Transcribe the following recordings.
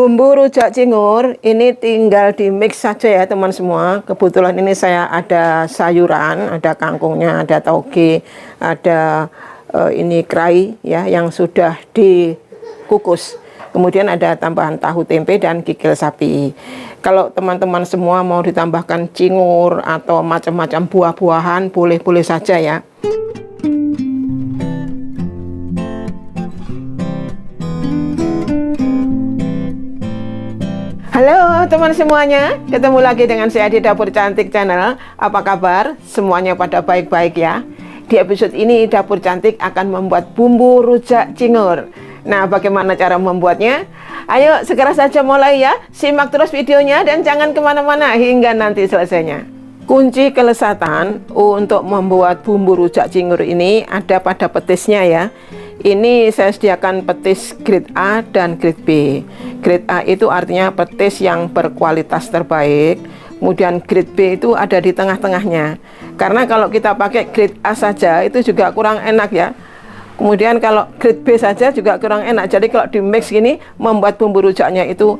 Bumbu rujak cingur ini tinggal di mix saja ya teman semua. Kebetulan ini saya ada sayuran, ada kangkungnya, ada tauge, ada ini kerai ya yang sudah dikukus. Kemudian ada tambahan tahu tempe dan kikil sapi. Kalau teman-teman semua mau ditambahkan cingur atau macam-macam buah-buahan, boleh-boleh saja ya. Halo teman semuanya, ketemu lagi dengan saya di Dapur Cantik Channel. Apa kabar? Semuanya pada baik-baik ya. Di episode ini Dapur Cantik akan membuat bumbu rujak cingur. Nah, bagaimana cara membuatnya? Ayo segera saja mulai ya. Simak terus videonya dan jangan kemana-mana hingga nanti selesainya. Kunci kelezatan untuk membuat bumbu rujak cingur ini ada pada petisnya ya. Ini saya sediakan petis grade A dan grade B. Grade A itu artinya petis yang berkualitas terbaik. Kemudian grade B itu ada di tengah-tengahnya. Karena kalau kita pakai grade A saja itu juga kurang enak ya. Kemudian kalau grade B saja juga kurang enak. Jadi kalau di mix gini membuat bumbu rujaknya itu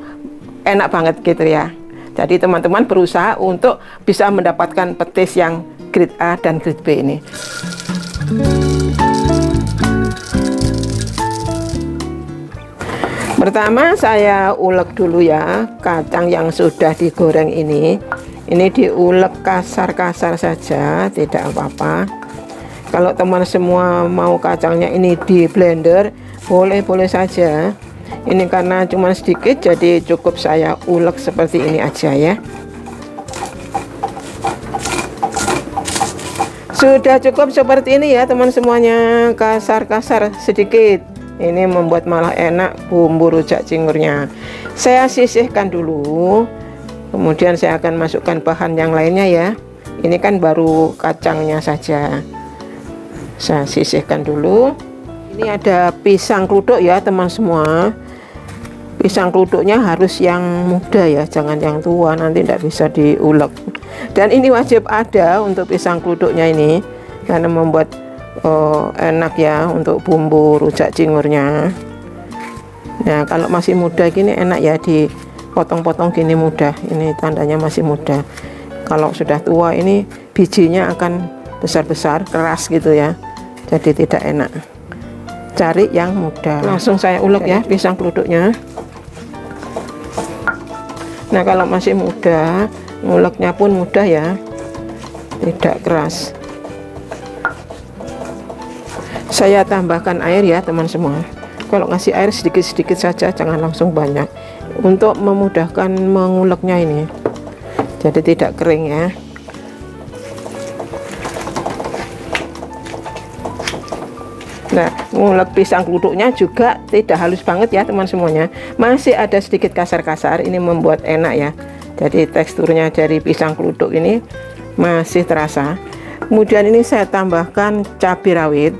enak banget gitu ya. Jadi teman-teman berusaha untuk bisa mendapatkan petis yang grade A dan grade B ini. Pertama saya ulek dulu ya kacang yang sudah digoreng ini. Ini diulek kasar-kasar saja, tidak apa-apa. Kalau teman semua mau kacangnya ini di blender, boleh-boleh saja. Ini karena cuma sedikit jadi cukup saya ulek seperti ini aja ya. Sudah cukup seperti ini ya teman semuanya, kasar-kasar sedikit. Ini membuat malah enak bumbu rujak cingurnya. Saya sisihkan dulu. Kemudian saya akan masukkan bahan yang lainnya ya. Ini kan baru kacangnya saja. Saya sisihkan dulu. Ini ada pisang keluduk ya teman semua. Pisang keluduknya harus yang muda ya, jangan yang tua, nanti tidak bisa diulek. Dan ini wajib ada untuk pisang keluduknya ini, karena membuat enak ya untuk bumbu rujak cingurnya. Nah kalau masih muda gini enak ya, dipotong-potong gini mudah. Ini tandanya masih muda. Kalau sudah tua ini bijinya akan besar-besar, keras gitu ya, jadi tidak enak. Cari yang muda. Langsung saya ulek ya pisang keluduknya. Nah kalau masih muda, nguleknya pun mudah ya, tidak keras. Saya tambahkan air ya teman semua. Kalau ngasih air sedikit-sedikit saja, jangan langsung banyak, untuk memudahkan menguleknya ini, jadi tidak kering ya. Nah, ngulek pisang keluduknya juga tidak halus banget ya teman semuanya, masih ada sedikit kasar-kasar. Ini membuat enak ya, jadi teksturnya dari pisang keluduk ini masih terasa. Kemudian ini saya tambahkan cabai rawit.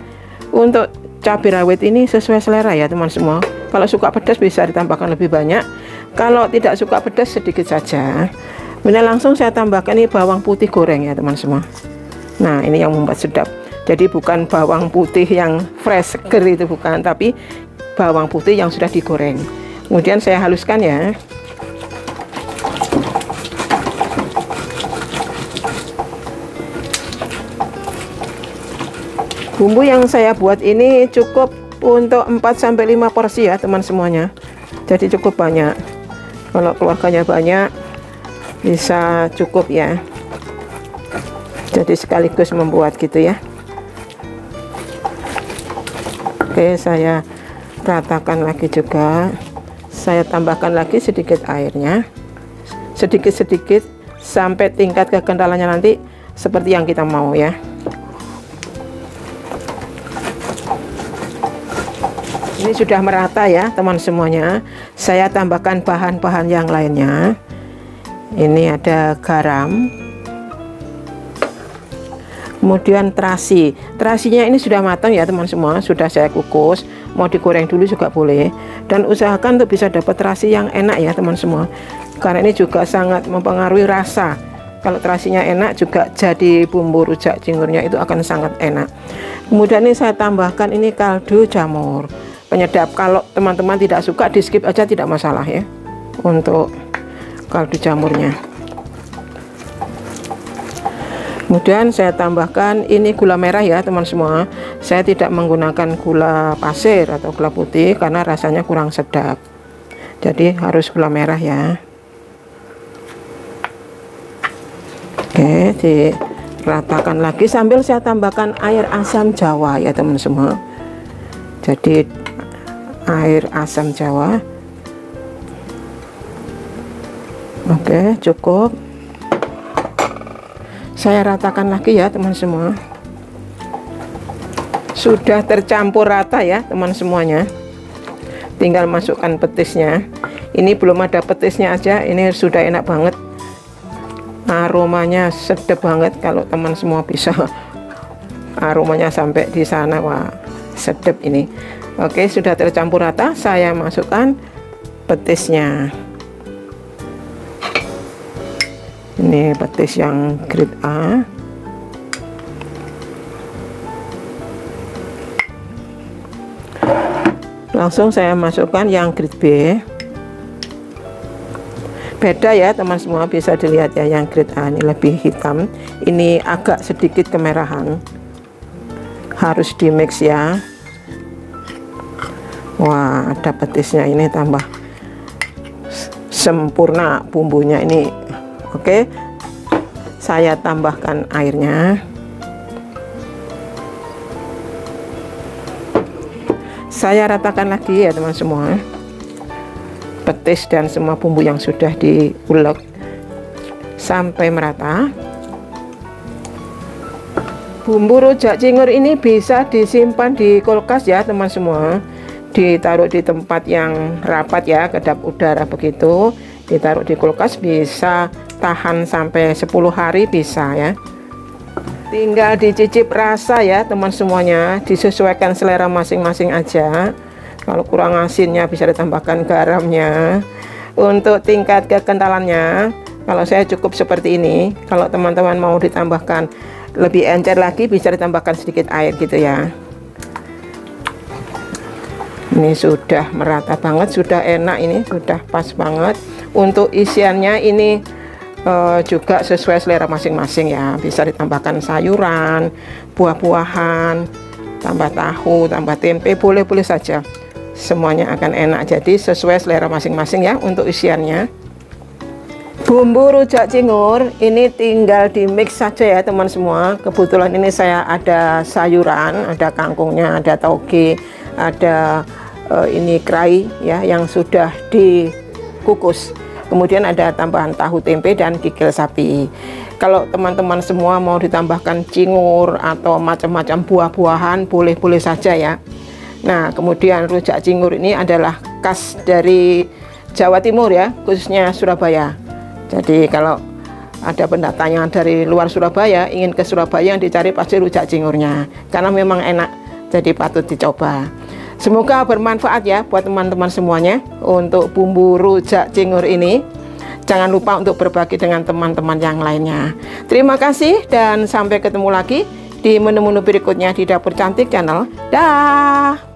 Untuk cabai rawit ini sesuai selera ya teman semua. Kalau suka pedas bisa ditambahkan lebih banyak, kalau tidak suka pedas sedikit saja. Kemudian langsung saya tambahkan ini bawang putih goreng ya teman semua. Nah ini yang membuat sedap. Jadi bukan bawang putih yang fresh seger itu bukan, tapi bawang putih yang sudah digoreng. Kemudian saya haluskan ya. Bumbu yang saya buat ini cukup untuk 4-5 porsi ya teman semuanya. Jadi cukup banyak. Kalau keluarganya banyak bisa cukup ya. Jadi sekaligus membuat gitu ya. Oke, saya ratakan lagi juga. Saya tambahkan lagi sedikit airnya. Sedikit-sedikit sampai tingkat kekentalannya nanti seperti yang kita mau ya. Ini sudah merata ya teman semuanya. Saya tambahkan bahan-bahan yang lainnya. Ini ada garam, kemudian terasi. Terasinya ini sudah matang ya teman semua, sudah saya kukus. Mau digoreng dulu juga boleh. Dan usahakan untuk bisa dapat terasi yang enak ya teman semua, karena ini juga sangat mempengaruhi rasa. Kalau terasinya enak juga jadi bumbu rujak cingurnya itu akan sangat enak. Kemudian ini saya tambahkan ini kaldu jamur penyedap. Kalau teman-teman tidak suka di skip aja, tidak masalah ya. untuk kaldu jamurnya. Kemudian saya tambahkan ini gula merah ya teman semua. Saya tidak menggunakan gula pasir atau gula putih karena rasanya kurang sedap. Jadi harus gula merah ya. Oke, diratakan lagi sambil saya tambahkan air asam jawa ya teman semua. Jadi air asam jawa. Oke, cukup. Saya ratakan lagi ya teman semua. Sudah tercampur rata ya teman semuanya. Tinggal masukkan petisnya. Ini belum ada petisnya aja, ini sudah enak banget. Aromanya sedap banget. Kalau teman semua bisa aromanya sampai di sana, wah sedap ini. Oke, sudah tercampur rata, saya masukkan petisnya. Ini petis yang grade A. Langsung saya masukkan yang grade B. Beda ya teman semua, bisa dilihat ya, yang grade A ini lebih hitam, ini agak sedikit kemerahan. Harus di mix ya. Wah, ada petisnya, ini tambah sempurna bumbunya ini. Oke, saya tambahkan airnya. Saya ratakan lagi ya teman semua, petis dan semua bumbu yang sudah diulek sampai merata. Bumbu rujak cingur ini bisa disimpan di kulkas ya teman semua. Ditaruh di tempat yang rapat ya, kedap udara begitu. Ditaruh di kulkas bisa tahan sampai 10 hari bisa ya. Tinggal dicicip rasa ya teman semuanya, disesuaikan selera masing-masing aja. Kalau kurang asinnya bisa ditambahkan garamnya. Untuk tingkat kekentalannya, kalau saya cukup seperti ini. Kalau teman-teman mau ditambahkan lebih encer lagi, bisa ditambahkan sedikit air gitu ya. Ini sudah merata banget, sudah enak, ini sudah pas banget. Untuk isiannya ini juga sesuai selera masing-masing ya, bisa ditambahkan sayuran, buah-buahan, tambah tahu, tambah tempe, boleh-boleh saja, semuanya akan enak. Jadi sesuai selera masing-masing ya untuk isiannya. Bumbu rujak cingur ini tinggal di mix saja ya teman semua. Kebetulan ini saya ada sayuran, ada kangkungnya, ada toge, ada ini kerai ya yang sudah dikukus. Kemudian ada tambahan tahu tempe dan kikil sapi. Kalau teman-teman semua mau ditambahkan cingur atau macam-macam buah-buahan, boleh-boleh saja ya. Nah, kemudian rujak cingur ini adalah khas dari Jawa Timur ya, khususnya Surabaya. Jadi kalau ada pendatang yang dari luar Surabaya ingin ke Surabaya, yang dicari pasti rujak cingurnya, karena memang enak, jadi patut dicoba. Semoga bermanfaat ya buat teman-teman semuanya untuk bumbu rujak cingur ini. Jangan lupa untuk berbagi dengan teman-teman yang lainnya. Terima kasih dan sampai ketemu lagi di menu-menu berikutnya di Dapur Cantik Channel. Dah.